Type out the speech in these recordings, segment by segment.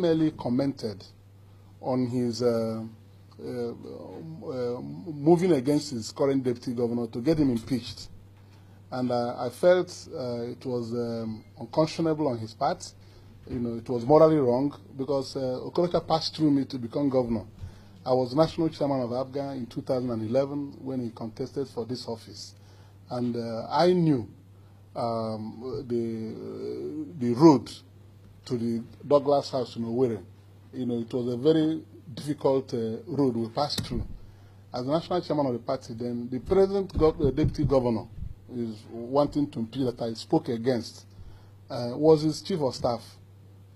merely commented on his moving against his current deputy governor to get him impeached. And I felt it was unconscionable on his part. You know, it was morally wrong because Okorocha passed through me to become governor. I was national chairman of ABGA in 2011 when he contested for this office. And I knew the road to the Douglas house in Owerri. You know, it was a very difficult road we passed through. As national chairman of the party, then the deputy governor is wanting to impeach that I spoke against was his chief of staff.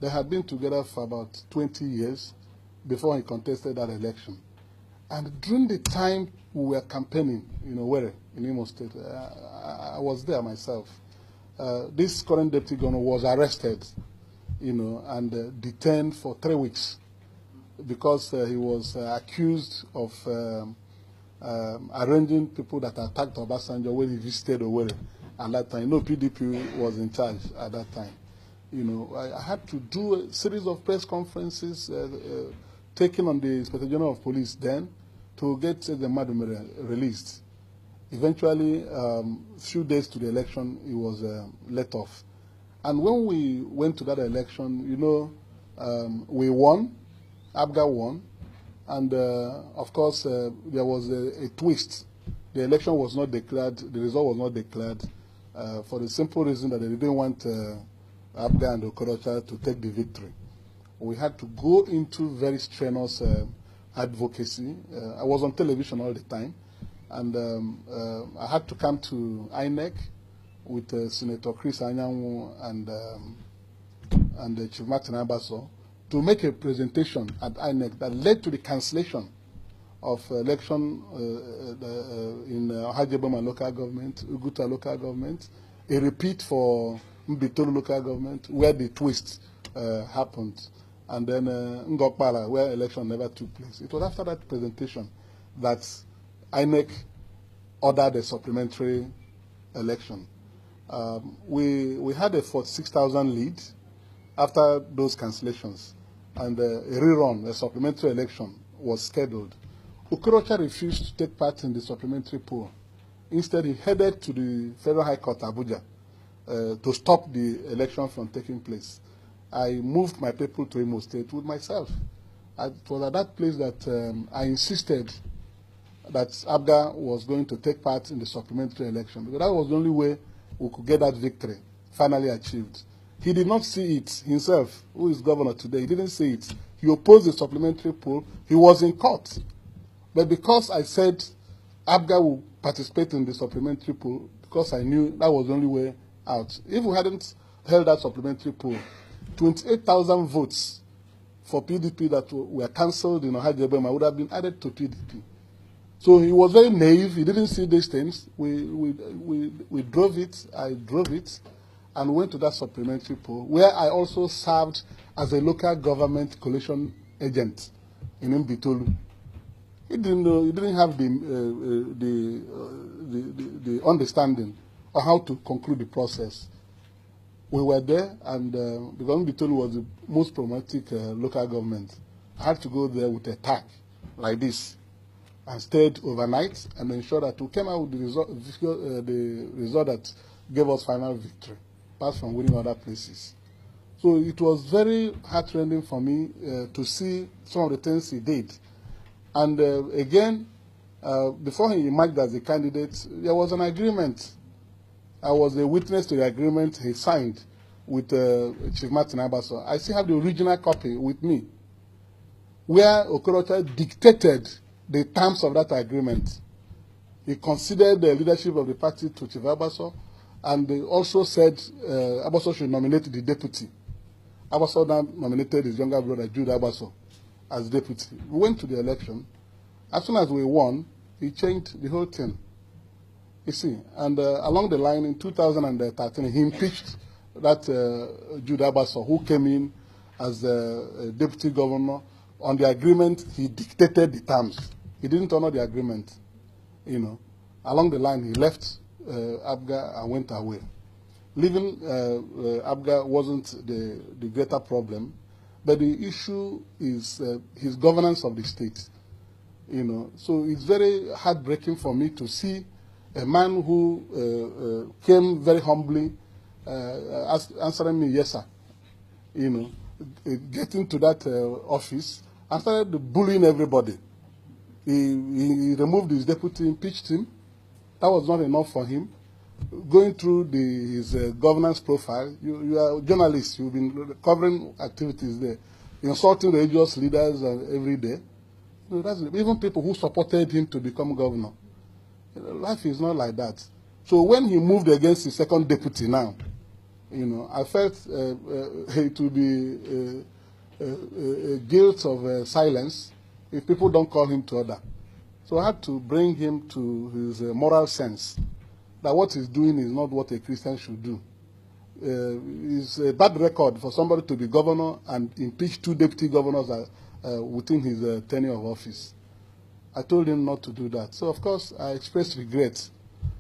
They had been together for about 20 years before he contested that election. And during the time we were campaigning in Owerri, in IMO State, I was there myself. This current deputy governor was arrested, you know, and detained for 3 weeks because he was accused of arranging people that attacked Obasanjo when he visited Owerri at that time. No, PDP was in charge at that time. You know, I had to do a series of press conferences taken on the Inspector General of Police then to get the Madumere released. Eventually, a few days to the election, he was let off. And when we went to that election, you know, we won, ABGA won, and of course, there was a twist. The election was not declared, the result was not declared for the simple reason that they didn't want ABGA and Okorocha to take the victory. We had to go into very strenuous advocacy. I was on television all the time, and I had to come to INEC with Senator Chris Anyanwu and Chief Martin Abaso to make a presentation at INEC that led to the cancellation of election in Ohajeboma local government, Uguta local government, a repeat for Mbitolu local government where the twist happened, and then Ngokpala where election never took place. It was after that presentation that INEC ordered a supplementary election. We had a 46,000 lead after those cancellations, and a rerun, a supplementary election, was scheduled. Okorocha refused to take part in the supplementary poll. Instead, he headed to the Federal High Court, Abuja, to stop the election from taking place. I moved my people to IMO State with myself. It was at that place that I insisted that ABGA was going to take part in the supplementary election, because that was the only way we could get that victory finally achieved. He did not see it himself, who is governor today. He didn't see it. He opposed the supplementary poll. He was in court. But because I said ABGA will participate in the supplementary poll, because I knew that was the only way out. If we hadn't held that supplementary poll, 28,000 votes for PDP that were cancelled in Ohajebema would have been added to PDP. So he was very naive. He didn't see these things. We drove it. I drove it, and went to that supplementary poll where I also served as a local government coalition agent in Mbitolu. He didn't know. He didn't have the understanding of how to conclude the process. We were there, and because Mbitolu was the most problematic local government, I had to go there with a tag like this, and stayed overnight and ensured that we came out with the result that gave us final victory, apart from winning other places. So it was very heartrending for me to see some of the things he did. And again, before he emerged as a candidate, there was an agreement. I was a witness to the agreement he signed with Chief Martin Abaso. I still have the original copy with me, where Okorocha dictated the terms of that agreement. He considered the leadership of the party to Chief Abaso, and they also said Abaso should nominate the deputy. Abaso now nominated his younger brother, Jude Abaso, as deputy. We went to the election. As soon as we won, he changed the whole thing. You see, and along the line in 2013, he impeached that Jude Abaso, who came in as the deputy governor. On the agreement, he dictated the terms. He didn't honor the agreement, you know. Along the line, he left ABGA and went away. Leaving ABGA wasn't the greater problem. but the issue is his governance of the state. So it's very heartbreaking for me to see a man who came very humbly, answering me, yes, sir, getting to that office and started bullying everybody. He removed his deputy, impeached him. That was not enough for him. Going through his governance profile, you are a journalist, you've been covering activities there, insulting religious leaders every day. Even people who supported him to become governor. Life is not like that. So when he moved against his second deputy now, I felt it would be a guilt of silence if people don't call him to order. So I had to bring him to his moral sense that what he's doing is not what a Christian should do. It's a bad record for somebody to be governor and impeach 2 deputy governors within his tenure of office. I told him not to do that. So, of course, I expressed regret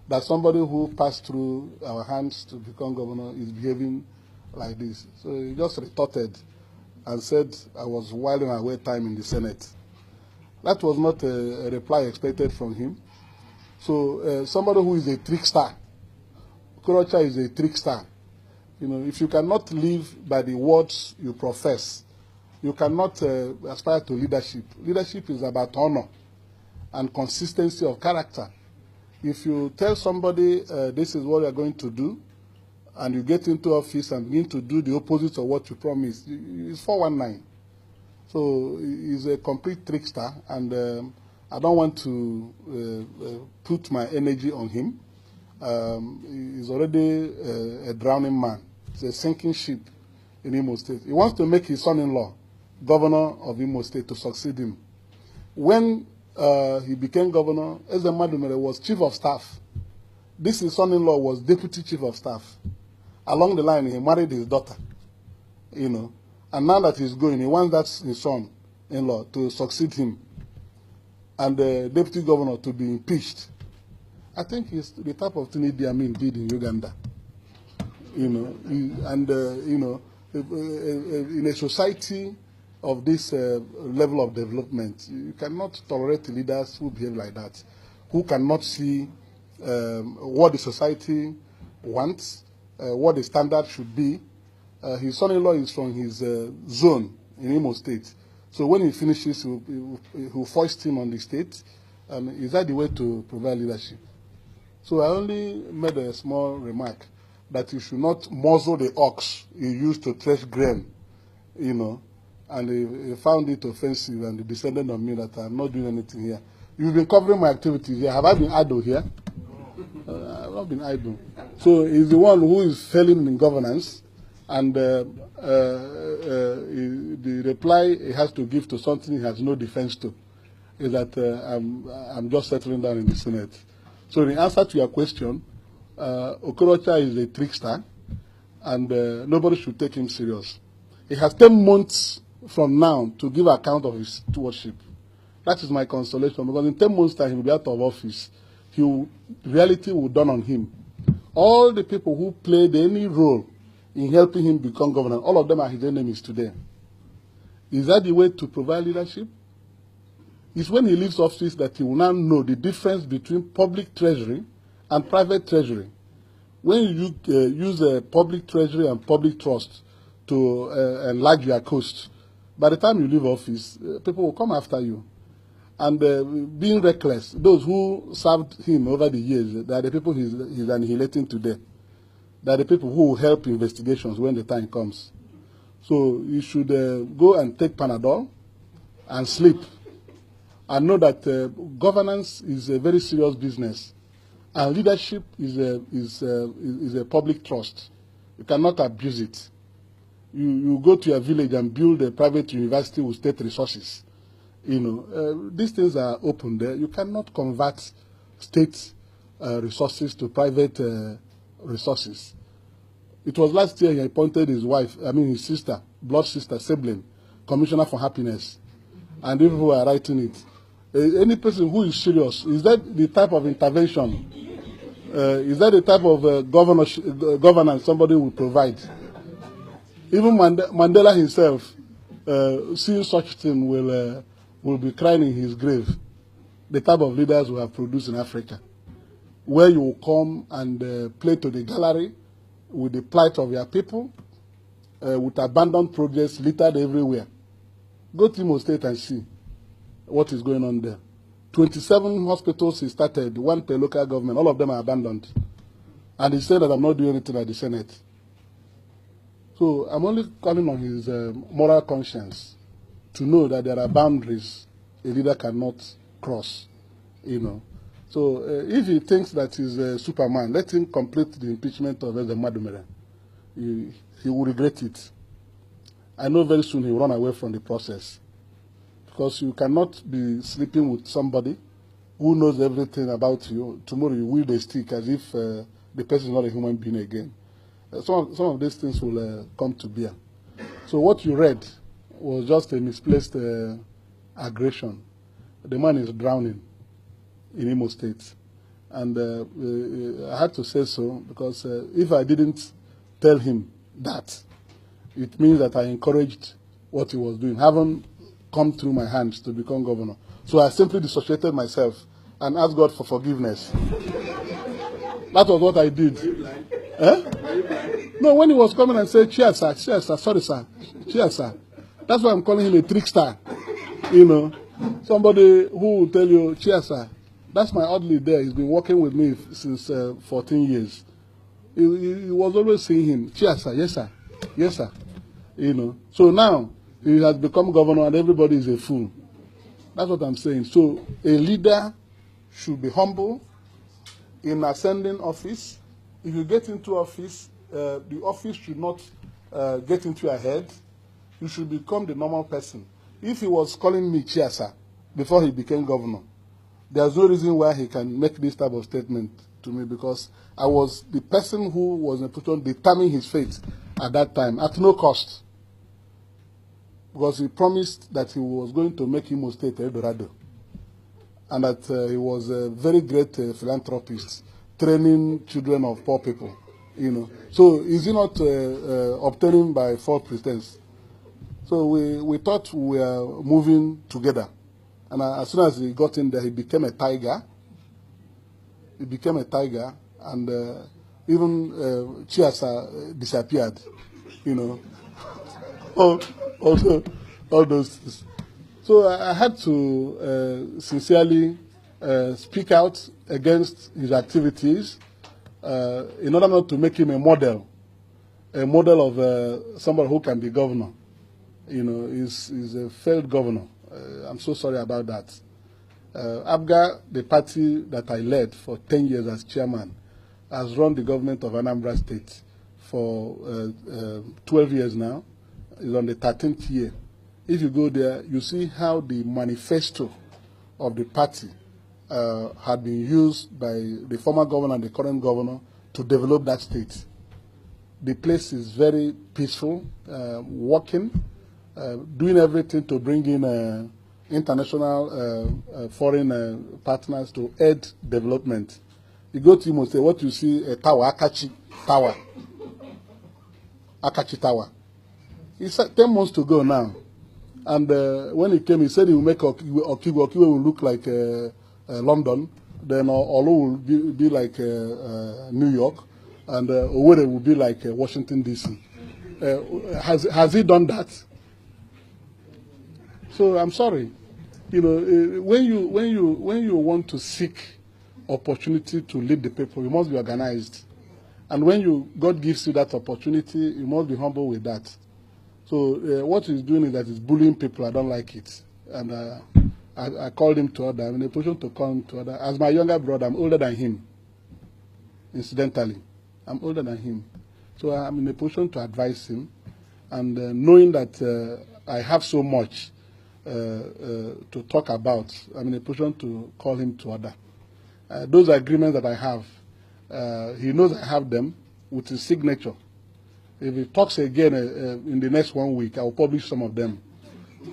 that somebody who passed through our hands to become governor is behaving like this. So he just retorted and said I was whiling away time in the Senate. That was not a reply expected from him. So somebody who is a trickster, Okorocha is a trickster. If you cannot live by the words you profess, you cannot aspire to leadership. Leadership is about honor and consistency of character. If you tell somebody this is what you are going to do, and you get into office and begin to do the opposite of what you promised, it's 419. So he's a complete trickster, and I don't want to put my energy on him. He's already a drowning man. He's a sinking ship in IMO State. He wants to make his son-in-law governor of IMO State to succeed him. When he became governor, Eze Madumere was chief of staff. This his son-in-law was deputy chief of staff. Along the line, he married his daughter, and now that he's going, he wants that his son-in-law to succeed him and the deputy governor to be impeached. I think he's the type of thing Idi Amin did in Uganda. In a society of this level of development, you cannot tolerate leaders who behave like that, who cannot see what the society wants, what the standard should be. His son-in-law is from his zone in IMO State. So when he finishes, he'll foist him on the state. Is that the way to provide leadership? So I only made a small remark that you should not muzzle the ox you used to thresh grain, and he found it offensive and he descended on me that I'm not doing anything here. You've been covering my activities here. Have I been idle here? I've not been idle. So he's the one who is failing in governance, and the reply he has to give to something he has no defense to is that I'm just settling down in the Senate. So the answer to your question, Okorocha is a trickster, and nobody should take him serious. He has 10 months from now to give account of his stewardship. That is my consolation, because in 10 months' time he will be out of office. Reality will dawn on him. All the people who played any role in helping him become governor, all of them are his enemies today. Is that the way to provide leadership? It's when he leaves office that he will now know the difference between public treasury and private treasury. When you use public treasury and public trust to enlarge your coast, by the time you leave office, people will come after you. And being reckless, those who served him over the years, they are the people he's annihilating today. They are the people who will help investigations when the time comes. So you should go and take Panadol and sleep, and know that governance is a very serious business, and leadership is a public trust. You cannot abuse it. You go to your village and build a private university with state resources. These things are open there. You cannot convert state resources to private resources. It was last year he appointed his his sister, blood sister, sibling, Commissioner for Happiness, and people who are writing it. Any person who is serious, is that the type of intervention? Is that the type of governance somebody will provide? Even Mandela himself, seeing such thing will be crying in his grave. The type of leaders we have produced in Africa, where you will come and play to the gallery with the plight of your people, with abandoned projects littered everywhere. Go to IMO State and see what is going on there. 27 hospitals he started, one per local government, all of them are abandoned. And he said that I'm not doing anything at the Senate. So I'm only calling on his moral conscience to know that there are boundaries a leader cannot cross, you know. So if he thinks that he's a Superman, let him complete the impeachment of Eze Madumere. He will regret it. I know very soon he will run away from the process. Because you cannot be sleeping with somebody who knows everything about you. Tomorrow you wield a stick as if the person is not a human being again. Some of these things will come to bear. So what you read was just a misplaced aggression. The man is drowning in IMO State. And I had to say so because if I didn't tell him that, it means that I encouraged what he was doing. Haven't come through my hands to become governor. So I simply dissociated myself and asked God for forgiveness. That was what I did. No, when he was coming and said, cheers, sir, sorry, sir, cheers, sir. That's why I'm calling him a trickster. You know, somebody who will tell you, cheers, sir. That's my oddly there. He's been working with me since 14 years. He was always saying him, cheers, sir, yes, sir, yes, sir. You know, so now, he has become governor and everybody is a fool. That's what I'm saying. So a leader should be humble in ascending office. If you get into office, the office should not get into your head. You should become the normal person. If he was calling me Chiasa before he became governor, there's no reason why he can make this type of statement to me because I was the person who was in a position determining his fate at that time at no cost. Because he promised that he was going to make IMO State Eldorado. And that he was a very great philanthropist, training children of poor people, you know. So is he not obtaining by false pretense? So we thought we were moving together. And as soon as he got in there, he became a tiger. He became a tiger, and even Chiasa disappeared, you know. All those things. So I had to sincerely speak out against his activities in order not to make him a model of somebody who can be governor. You know, he's a failed governor. I'm so sorry about that. ABGA, the party that I led for 10 years as chairman, has run the government of Anambra State for 12 years now. Is on the 13th year. If you go there, you see how the manifesto of the party had been used by the former governor and the current governor to develop that state. The place is very peaceful, working, doing everything to bring in international foreign partners to aid development. You go to IMO State, what you see, a tower, Akachi Tower. It's 10 months to go now. And when he came, he said he will make Okiwe will look like London, then Olu will be like New York, and Owerri will be like Washington, D.C. Has he done that? So I'm sorry. You know, when you want to seek opportunity to lead the people, you must be organized. And when God gives you that opportunity, you must be humble with that. So what he's doing is that he's bullying people. I don't like it. And I called him to order. I'm in a position to come to order. As my younger brother, I'm older than him. Incidentally, I'm older than him. So I'm in a position to advise him. And knowing that I have so much to talk about, I'm in a position to call him to order. Those agreements that I have, he knows I have them with his signature. If he talks again in the next 1 week, I will publish some of them,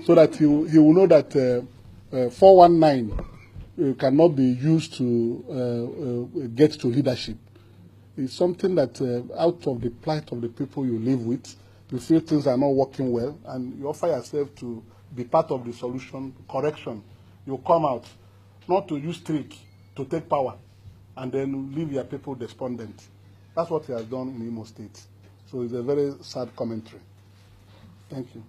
so that he will know that 419 cannot be used to get to leadership. It's something that out of the plight of the people you live with, you feel things are not working well, and you offer yourself to be part of the solution, correction. You come out, not to use trick to take power, and then leave your people despondent. That's what he has done in IMO State. So it's a very sad commentary. Thank you.